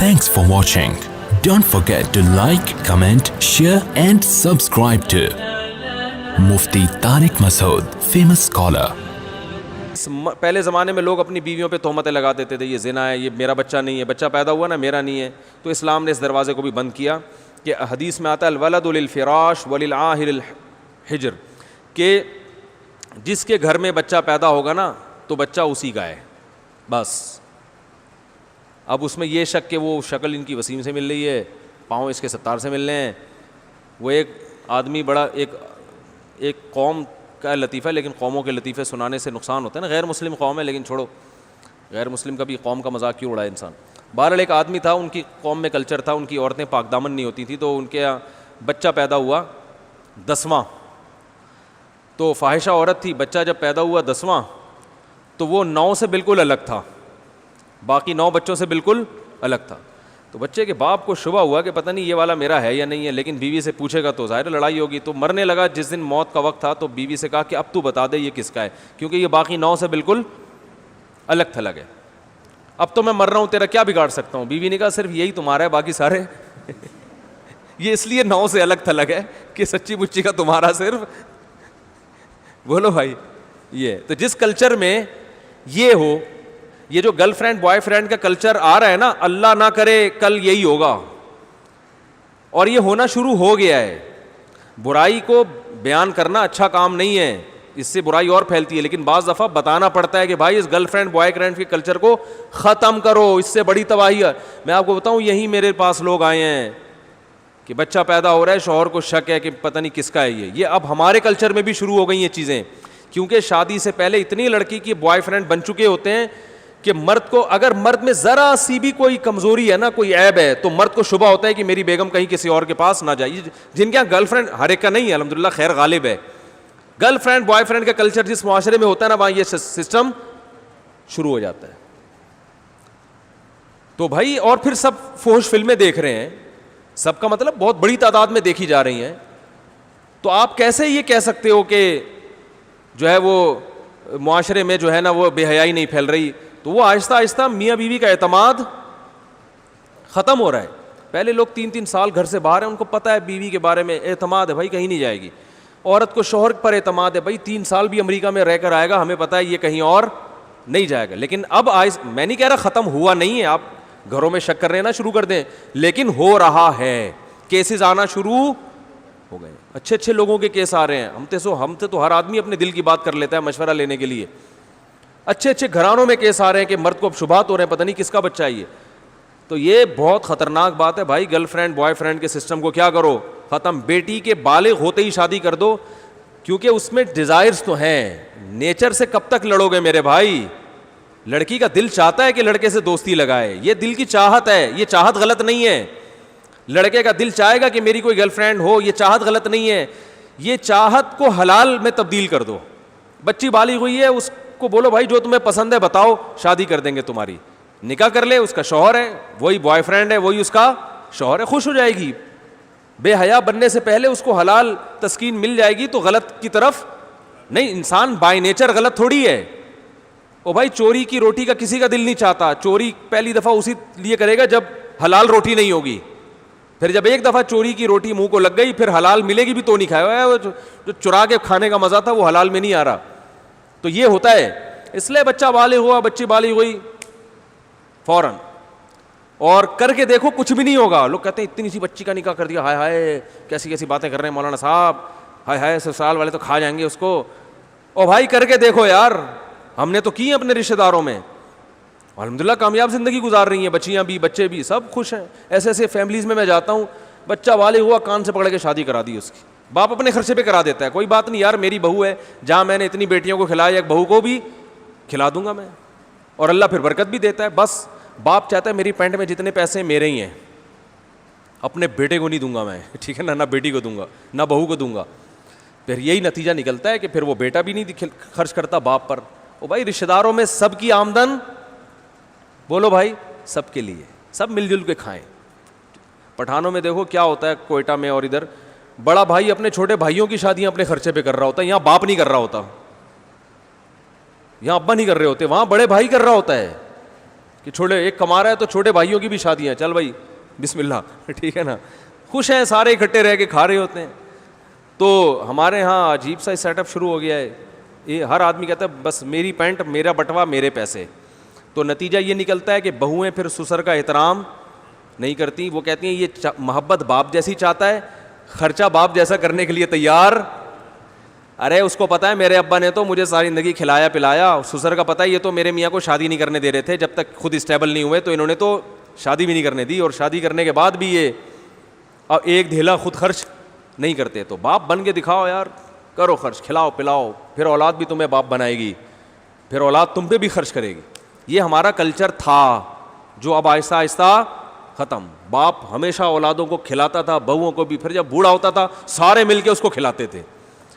Thanks for watching. Don't forget to like, comment, share and subscribe to Mufti Tariq Masood, famous scholar. پہلے زمانے میں لوگ اپنی بیویوں پہ تہمتیں لگا دیتے تھے, یہ زنا ہے, یہ میرا بچہ نہیں ہے, بچہ پیدا ہوا نا میرا نہیں ہے. تو اسلام نے اس دروازے کو بھی بند کیا کہ حدیث میں آتا ہے الولد للفراش وللعاہر الحجر, کہ جس کے گھر میں بچہ پیدا ہوگا نا تو بچہ اسی کا ہے بس. اب اس میں یہ شک کہ وہ شکل ان کی وسیم سے مل رہی ہے, پاؤں اس کے ستار سے مل رہے ہیں. وہ ایک آدمی بڑا ایک قوم کا لطیفہ, لیکن قوموں کے لطیفے سنانے سے نقصان ہوتا ہے نا. غیر مسلم قوم ہے لیکن چھوڑو, غیر مسلم کا بھی قوم کا مذاق کیوں اڑائے انسان. بہرحال ایک آدمی تھا, ان کی قوم میں کلچر تھا, ان کی عورتیں پاک دامن نہیں ہوتی تھیں, تو ان کے بچہ پیدا ہوا 10واں, تو فاحشہ عورت تھی. بچہ جب پیدا ہوا 10واں تو وہ 9 سے بالکل الگ تھا, باقی 9 بچوں سے بالکل الگ تھا. تو بچے کے باپ کو شبہ ہوا کہ پتہ نہیں یہ والا میرا ہے یا نہیں ہے, لیکن بیوی سے پوچھے گا تو ظاہر لڑائی ہوگی. تو مرنے لگا جس دن موت کا وقت تھا, تو بیوی سے کہا کہ اب تو بتا دے یہ کس کا ہے, کیونکہ یہ باقی 9 سے بالکل الگ تھلگ ہے. اب تو میں مر رہا ہوں, تیرا کیا بگاڑ سکتا ہوں. بیوی نے کہا صرف یہی تمہارا ہے, باقی سارے یہ اس لیے 9 سے الگ تھلگ ہے کہ سچی بچی کا تمہارا صرف. بولو بھائی, یہ تو جس کلچر میں یہ ہو, یہ جو گرل فرینڈ بوائے فرینڈ کا کلچر آ رہا ہے نا, اللہ نہ کرے کل یہی ہوگا, اور یہ ہونا شروع ہو گیا ہے. برائی کو بیان کرنا اچھا کام نہیں ہے, اس سے برائی اور پھیلتی ہے, لیکن بعض دفعہ بتانا پڑتا ہے کہ بھائی اس گرل فرینڈ بوائے فرینڈ کے کلچر کو ختم کرو, اس سے بڑی تباہی ہے. میں آپ کو بتاؤں, یہی میرے پاس لوگ آئے ہیں کہ بچہ پیدا ہو رہا ہے, شوہر کو شک ہے کہ پتہ نہیں کس کا ہے یہ اب ہمارے کلچر میں بھی شروع ہو گئی یہ چیزیں, کیونکہ شادی سے پہلے اتنی لڑکی کی بوائے فرینڈ بن چکے ہوتے ہیں کہ مرد کو, اگر مرد میں ذرا سی بھی کوئی کمزوری ہے نا, کوئی عیب ہے, تو مرد کو شبہ ہوتا ہے کہ میری بیگم کہیں کسی اور کے پاس نہ جائے. جن کے یہاں گرل فرینڈ, ہر ایک کا نہیں ہے الحمدللہ, خیر غالب ہے, گرل فرینڈ بوائے فرینڈ کا کلچر جس معاشرے میں ہوتا ہے نا, وہاں یہ سسٹم شروع ہو جاتا ہے. تو بھائی, اور پھر سب فحش فلمیں دیکھ رہے ہیں, سب کا مطلب بہت بڑی تعداد میں دیکھی جا رہی ہیں. تو آپ کیسے یہ کہہ سکتے ہو کہ جو ہے وہ معاشرے میں جو ہے نا وہ بے حیائی نہیں پھیل رہی. تو وہ آہستہ آہستہ میاں بیوی کا اعتماد ختم ہو رہا ہے. پہلے لوگ 3 سال گھر سے باہر ہیں, ان کو پتہ ہے بیوی کے بارے میں, اعتماد ہے بھائی, کہیں نہیں جائے گی. عورت کو شوہر پر اعتماد ہے, بھائی 3 سال بھی امریکہ میں رہ کر آئے گا, ہمیں پتہ ہے یہ کہیں اور نہیں جائے گا. لیکن اب میں نہیں کہہ رہا ختم ہوا نہیں ہے, آپ گھروں میں شک کرنے نہ شروع کر دیں, لیکن ہو رہا ہے, کیسز آنا شروع ہو گئے. اچھے اچھے لوگوں کے کیس آ رہے ہیں. ہم تو ہر آدمی اپنے دل کی بات کر لیتا ہے مشورہ لینے کے لیے. اچھے اچھے گھرانوں میں کیس آ رہے ہیں کہ مرد کو اب شبہات ہو رہے ہیں, پتہ نہیں کس کا بچہ ہے یہ. تو یہ بہت خطرناک بات ہے بھائی. گرل فرینڈ بوائے فرینڈ کے سسٹم کو کیا کرو, ختم. بیٹی کے بالغ ہوتے ہی شادی کر دو, کیونکہ اس میں ڈیزائرز تو ہیں. نیچر سے کب تک لڑو گے میرے بھائی. لڑکی کا دل چاہتا ہے کہ لڑکے سے دوستی لگائے, یہ دل کی چاہت ہے, یہ چاہت غلط نہیں ہے. لڑکے کا دل چاہے گا کہ میری کوئی گرل فرینڈ ہو, یہ چاہت غلط نہیں ہے. یہ چاہت کو حلال میں تبدیل کر دو. بچی بالغ ہوئی ہے, اس کو بولو بھائی جو تمہیں پسند ہے بتاؤ, شادی کر دیں گے تمہاری, نکاح کر لے. اس کا شوہر ہے, وہی بوائے فرینڈ ہے, وہی اس کا شوہر ہے, خوش ہو جائے گی. بے حیا بننے سے پہلے اس کو حلال تسکین مل جائے گی, تو غلط کی طرف نہیں. انسان بائی نیچر غلط تھوڑی ہے. او بھائی, چوری کی روٹی کا کسی کا دل نہیں چاہتا. چوری پہلی دفعہ اسی لیے کرے گا جب حلال روٹی نہیں ہوگی. پھر جب ایک دفعہ چوری کی روٹی منہ کو لگ گئی, پھر حلال ملے گی بھی تو نہیں کھائے. جو چرا کے کھانے کا مزہ تھا وہ حلال میں نہیں آ رہا. تو یہ ہوتا ہے. اس لیے بچہ بالغ ہوا, بچی بالغ ہوئی, فوراً اور کر کے دیکھو کچھ بھی نہیں ہوگا. لوگ کہتے ہیں اتنی سی بچی کا نکاح کر دیا, ہائے ہائے کیسی کیسی باتیں کر رہے ہیں مولانا صاحب, ہائے ہائے سسرال والے تو کھا جائیں گے اس کو. او بھائی کر کے دیکھو یار, ہم نے تو کی اپنے رشتہ داروں میں, الحمدللہ کامیاب زندگی گزار رہی ہیں, بچیاں بھی بچے بھی سب خوش ہیں. ایسے ایسے فیملیز میں جاتا ہوں, بچہ بالغ ہوا, کان سے پکڑ کے شادی کرا دی اس کی. باپ اپنے خرچے پہ کرا دیتا ہے, کوئی بات نہیں یار میری بہو ہے, جہاں میں نے اتنی بیٹیوں کو کھلایا ایک بہو کو بھی کھلا دوں گا میں, اور اللہ پھر برکت بھی دیتا ہے. بس باپ چاہتا ہے میری پینٹ میں جتنے پیسے میرے ہی ہیں, اپنے بیٹے کو نہیں دوں گا میں, ٹھیک ہے نا, نہ بیٹی کو دوں گا نہ بہو کو دوں گا. پھر یہی نتیجہ نکلتا ہے کہ پھر وہ بیٹا بھی نہیں خرچ کرتا باپ پر. او بھائی رشتہ داروں میں سب کی آمدن, بولو بھائی, سب کے لیے, سب مل جل کے کھائیں. پٹھانوں میں دیکھو کیا ہوتا ہے, کوئٹہ میں اور ادھر, بڑا بھائی اپنے چھوٹے بھائیوں کی شادیاں اپنے خرچے پہ کر رہا ہوتا ہے. یہاں باپ نہیں کر رہا ہوتا, یہاں ابا نہیں کر رہے ہوتے, وہاں بڑے بھائی کر رہا ہوتا ہے. کہ چھوٹے ایک کما رہا ہے تو چھوٹے بھائیوں کی بھی شادیاں, چل بھائی بسم اللہ, ٹھیک ہے نا, خوش ہیں سارے اکٹھے رہ کے کھا رہے ہوتے ہیں. تو ہمارے ہاں عجیب سا سیٹ اپ شروع ہو گیا ہے, یہ ہر آدمی کہتا ہے بس میری پینٹ میرا بٹوا میرے پیسے. تو نتیجہ یہ نکلتا ہے کہ بہویں پھر سسر کا احترام نہیں کرتی, وہ کہتی ہیں یہ محبت باپ جیسی چاہتا ہے, خرچہ باپ جیسا کرنے کے لیے تیار. ارے اس کو پتا ہے میرے ابا نے تو مجھے ساری زندگی کھلایا پلایا, سسر کا پتا ہے یہ تو میرے میاں کو شادی نہیں کرنے دے رہے تھے جب تک خود اسٹیبل نہیں ہوئے, تو انہوں نے تو شادی بھی نہیں کرنے دی, اور شادی کرنے کے بعد بھی یہ اب ایک دھیلا خود خرچ نہیں کرتے. تو باپ بن کے دکھاؤ یار, کرو خرچ, کھلاؤ پلاؤ, پھر اولاد بھی تمہیں باپ بنائے گی, پھر اولاد تم پہ بھی خرچ کرے گی. یہ ہمارا کلچر تھا جو اب آہستہ آہستہ ختم. باپ ہمیشہ اولادوں کو کھلاتا تھا, بہوؤں کو بھی, پھر جب بوڑھا ہوتا تھا سارے مل کے اس کو کھلاتے تھے,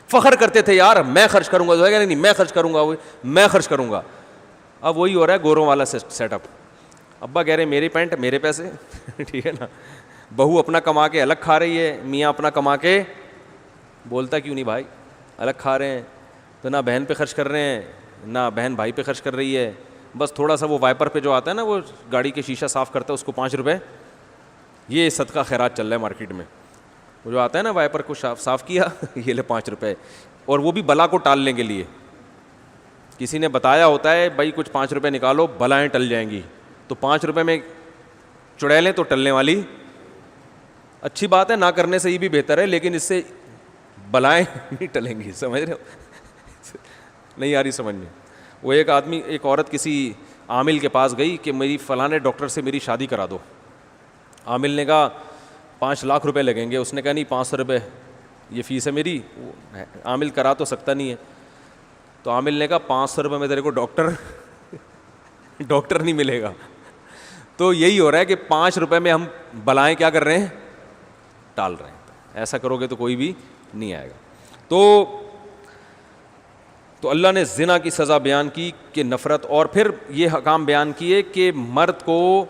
فخر کرتے تھے یار میں خرچ کروں گا, نہیں میں خرچ کروں گا, میں خرچ کروں گا. اب وہی ہو رہا ہے گوروں والا سیٹ اپ. ابا کہہ رہے میری پینٹ میرے پیسے, ٹھیک ہے نا, بہو اپنا کما کے الگ کھا رہی ہے, میاں اپنا کما کے, بولتا کیوں نہیں بھائی الگ کھا رہے ہیں, تو نہ بہن پہ خرچ کر رہے ہیں نہ بہن بھائی پہ خرچ کر رہی ہے, بس تھوڑا سا وہ وائپر پہ جو آتا ہے نا, وہ گاڑی کے شیشہ صاف کرتا ہے اس کو 5 روپے, یہ صدقہ خیرات چل رہا ہے مارکیٹ میں, وہ جو آتا ہے نا وائپر کو صاف کیا, یہ لے 5 روپے, اور وہ بھی بلا کو ٹالنے کے لیے. کسی نے بتایا ہوتا ہے بھائی کچھ 5 روپے نکالو بلائیں ٹل جائیں گی, تو 5 روپے میں چڑیلیں تو ٹلنے والی اچھی بات ہے, نہ کرنے سے یہ بھی بہتر ہے, لیکن اس سے بلائیں نہیں ٹلیں گی. سمجھ رہے ہو, نہیں آ رہی سمجھ میں. وہ ایک عورت کسی عامل کے پاس گئی کہ میری فلاں ڈاکٹر سے میری شادی کرا دو. عامل نے کہا 5 لاکھ روپے لگیں گے. اس نے کہا نہیں 500 روپے یہ فیس ہے میری. عامل کرا تو سکتا نہیں ہے, تو عامل نے کہا 500 روپے میں تیرے کو ڈاکٹر نہیں ملے گا. تو یہی ہو رہا ہے کہ 5 روپے میں ہم بلائیں کیا کر رہے ہیں, ٹال رہے ہیں. ایسا کرو گے تو کوئی بھی نہیں آئے گا. تو اللہ نے زنا کی سزا بیان کی کہ نفرت, اور پھر یہ حکام بیان کیے کہ مرد کو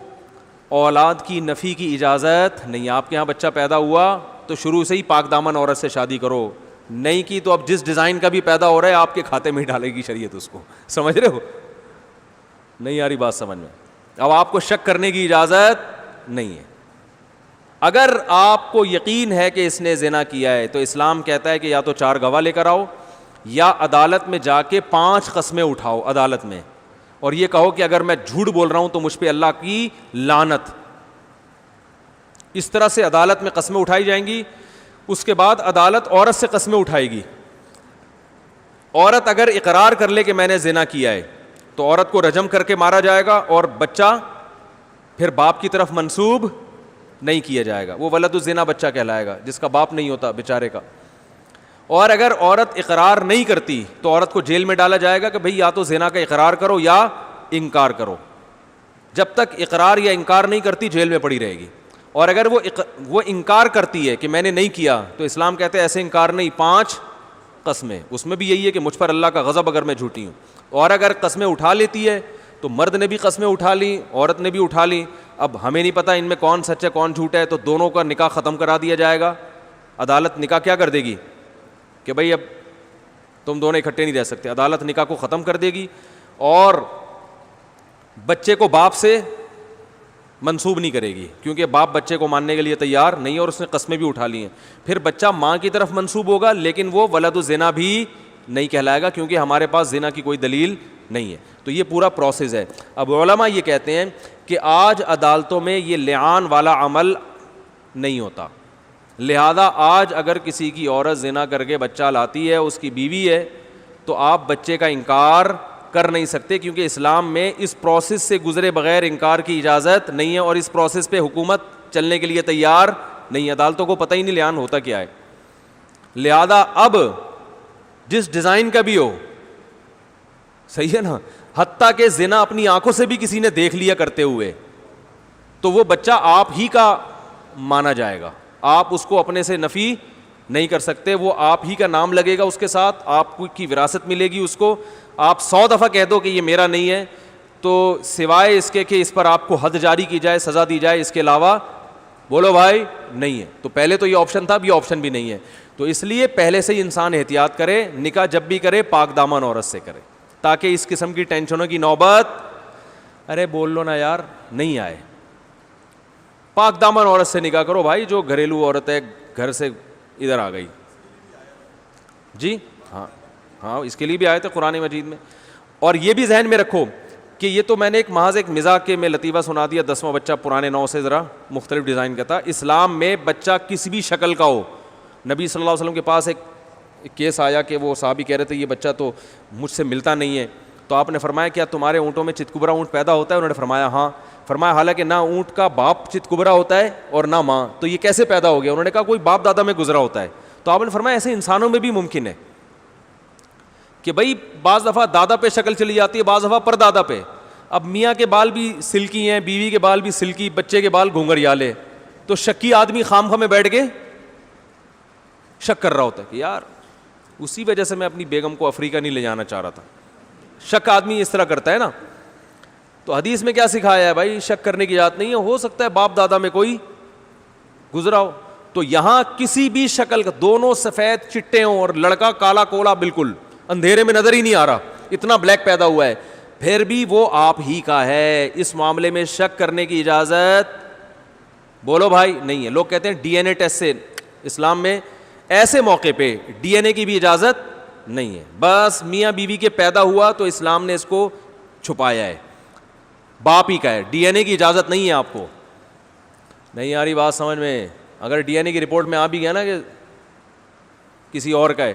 اولاد کی نفی کی اجازت نہیں. آپ کے یہاں بچہ پیدا ہوا تو شروع سے ہی پاک دامن عورت سے شادی کرو, نہیں کی تو اب جس ڈیزائن کا بھی پیدا ہو رہا ہے آپ کے کھاتے میں ہی ڈالے گی شریعت اس کو. سمجھ رہے ہو, نہیں آ رہی بات سمجھ میں. اب آپ کو شک کرنے کی اجازت نہیں ہے. اگر آپ کو یقین ہے کہ اس نے زنا کیا ہے تو اسلام کہتا ہے کہ یا تو 4 گواہ لے کر آؤ, یا عدالت میں جا کے 5 قسمیں اٹھاؤ عدالت میں, اور یہ کہو کہ اگر میں جھوٹ بول رہا ہوں تو مجھ پہ اللہ کی لعنت. اس طرح سے عدالت میں قسمیں اٹھائی جائیں گی. اس کے بعد عدالت عورت سے قسمیں اٹھائے گی. عورت اگر اقرار کر لے کہ میں نے زنا کیا ہے تو عورت کو رجم کر کے مارا جائے گا, اور بچہ پھر باپ کی طرف منسوب نہیں کیا جائے گا. وہ ولد الزنا بچہ کہلائے گا جس کا باپ نہیں ہوتا بیچارے کا. اور اگر عورت اقرار نہیں کرتی تو عورت کو جیل میں ڈالا جائے گا کہ بھئی یا تو زنا کا اقرار کرو یا انکار کرو. جب تک اقرار یا انکار نہیں کرتی جیل میں پڑی رہے گی. اور اگر وہ انکار کرتی ہے کہ میں نے نہیں کیا تو اسلام کہتے ہیں ایسے انکار نہیں, 5 قسمیں. اس میں بھی یہی ہے کہ مجھ پر اللہ کا غضب اگر میں جھوٹی ہوں. اور اگر قسمیں اٹھا لیتی ہے تو مرد نے بھی قسمیں اٹھا لی, عورت نے بھی اٹھا لی. اب ہمیں نہیں پتہ ان میں کون سچ ہے کون جھوٹ ہے, تو دونوں کا نکاح ختم کرا دیا جائے گا. عدالت نکاح کیا کر دے گی کہ بھئی اب تم دونوں اکٹھے نہیں رہ سکتے. عدالت نکاح کو ختم کر دے گی, اور بچے کو باپ سے منسوب نہیں کرے گی, کیونکہ باپ بچے کو ماننے کے لیے تیار نہیں, اور اس نے قسمیں بھی اٹھا لی ہیں. پھر بچہ ماں کی طرف منسوب ہوگا, لیکن وہ ولد الزنا بھی نہیں کہلائے گا, کیونکہ ہمارے پاس زنا کی کوئی دلیل نہیں ہے. تو یہ پورا پروسیس ہے. اب علماء یہ کہتے ہیں کہ آج عدالتوں میں یہ لعان والا عمل نہیں ہوتا, لہذا آج اگر کسی کی عورت زنا کر کے بچہ لاتی ہے, اس کی بیوی ہے, تو آپ بچے کا انکار کر نہیں سکتے, کیونکہ اسلام میں اس پروسیس سے گزرے بغیر انکار کی اجازت نہیں ہے, اور اس پروسیس پہ حکومت چلنے کے لیے تیار نہیں. عدالتوں کو پتہ ہی نہیں لعان ہوتا کیا ہے. لہذا اب جس ڈیزائن کا بھی ہو, صحیح ہے نا, حتیٰ کہ زنا اپنی آنکھوں سے بھی کسی نے دیکھ لیا کرتے ہوئے, تو وہ بچہ آپ ہی کا مانا جائے گا. آپ اس کو اپنے سے نفی نہیں کر سکتے, وہ آپ ہی کا نام لگے گا اس کے ساتھ, آپ کی وراثت ملے گی اس کو. آپ 100 دفعہ کہہ دو کہ یہ میرا نہیں ہے, تو سوائے اس کے کہ اس پر آپ کو حد جاری کی جائے, سزا دی جائے, اس کے علاوہ بولو بھائی نہیں ہے. تو پہلے تو یہ آپشن تھا, اب یہ آپشن بھی نہیں ہے. تو اس لیے پہلے سے ہی انسان احتیاط کرے, نکاح جب بھی کرے پاک دامن عورت سے کرے, تاکہ اس قسم کی ٹینشنوں کی نوبت ارے بول لو نا یار, نہیں آئے. پاک دامن عورت سے نکاح کرو بھائی, جو گھریلو عورت ہے گھر سے ادھر آ گئی. جی ہاں ہاں, اس کے لیے بھی آئے تھے قرآن مجید میں. اور یہ بھی ذہن میں رکھو کہ یہ تو میں نے ایک محض ایک مزاح کے میں لطیفہ سنا دیا, 10واں بچہ پرانے 9 سے ذرا مختلف ڈیزائن کا تھا. اسلام میں بچہ کسی بھی شکل کا ہو, نبی صلی اللہ علیہ وسلم کے پاس ایک کیس آیا کہ وہ صحابی کہہ رہے تھے یہ بچہ تو مجھ سے ملتا نہیں ہے, تو آپ نے فرمایا کیا تمہارے اونٹوں میں چتکبرا اونٹ پیدا ہوتا ہے؟ انہوں نے فرمایا ہاں. فرمایا حالانکہ نہ اونٹ کا باپ چتکبرا ہوتا ہے اور نہ ماں, تو یہ کیسے پیدا ہو گیا؟ انہوں نے کہا کوئی باپ دادا میں گزرا ہوتا ہے. تو آپ نے فرمایا ایسے انسانوں میں بھی ممکن ہے کہ بھائی بعض دفعہ دادا پہ شکل چلی جاتی ہے, بعض دفعہ پر دادا پہ. اب میاں کے بال بھی سلکی ہیں, بیوی کے بال بھی سلکی, بچے کے بال گھونگھریالے, تو شکی آدمی خام خواہ میں بیٹھ کے شک کر رہا ہوتا ہے کہ یار اسی وجہ سے میں اپنی بیگم کو افریقہ نہیں لے جانا چاہ رہا تھا. شک آدمی اس طرح کرتا ہے نا. تو حدیث میں کیا سکھایا ہے بھائی؟ شک کرنے کی اجازت نہیں ہے, ہو سکتا ہے باپ دادا میں کوئی گزرا ہو. تو یہاں کسی بھی شکل کا, دونوں سفید چٹے ہوں اور لڑکا کالا کولا بالکل اندھیرے میں نظر ہی نہیں آ رہا, اتنا بلیک پیدا ہوا ہے, پھر بھی وہ آپ ہی کا ہے. اس معاملے میں شک کرنے کی اجازت بولو بھائی نہیں ہے. لوگ کہتے ہیں ڈی این اے ٹیسٹ سے, اسلام میں ایسے موقع پہ ڈی این اے کی بھی اجازت نہیں ہے. بس میاں بیوی کے پیدا ہوا تو اسلام نے اس کو چھپایا ہے, باپ ہی کا ہے, ڈی این اے کی اجازت نہیں ہے آپ کو. نہیں آ رہی بات سمجھ میں؟ اگر ڈی این اے کی رپورٹ میں آ بھی گیا نا کہ کسی اور کا ہے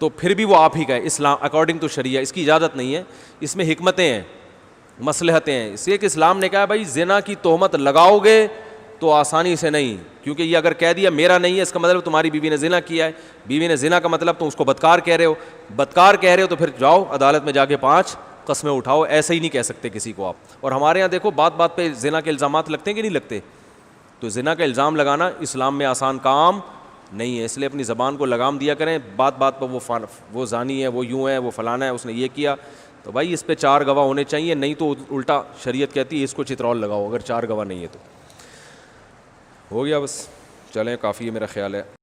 تو پھر بھی وہ آپ ہی کا ہے. اسلام اکارڈنگ ٹو شریعہ اس کی اجازت نہیں ہے. اس میں حکمتیں ہیں, مصلحتیں ہیں. اس لیے کہ اسلام نے کہا بھائی زنا کی تہمت لگاؤ گے تو آسانی سے نہیں, کیونکہ یہ اگر کہہ دیا میرا نہیں ہے اس کا مطلب تمہاری بیوی نے زنا کیا ہے. بیوی نے زنا کا مطلب تم اس کو بدکار کہہ رہے ہو, بدکار کہہ رہے ہو تو پھر جاؤ عدالت میں جا کے 5 قسمیں اٹھاؤ. ایسے ہی نہیں کہہ سکتے کسی کو آپ. اور ہمارے یہاں دیکھو بات بات پہ زنا کے الزامات لگتے ہیں کہ نہیں لگتے؟ تو زنا کا الزام لگانا اسلام میں آسان کام نہیں ہے, اس لیے اپنی زبان کو لگام دیا کریں. بات بات پر وہ زانی ہے, وہ یوں ہے, وہ فلانا ہے, اس نے یہ کیا, تو بھائی اس پہ 4 گواہ ہونے چاہیے, نہیں تو الٹا شریعت کہتی ہے اس کو چترول لگاؤ اگر 4 گواہ نہیں ہے تو. ہو گیا بس, چلیں کافی ہے میرا خیال ہے.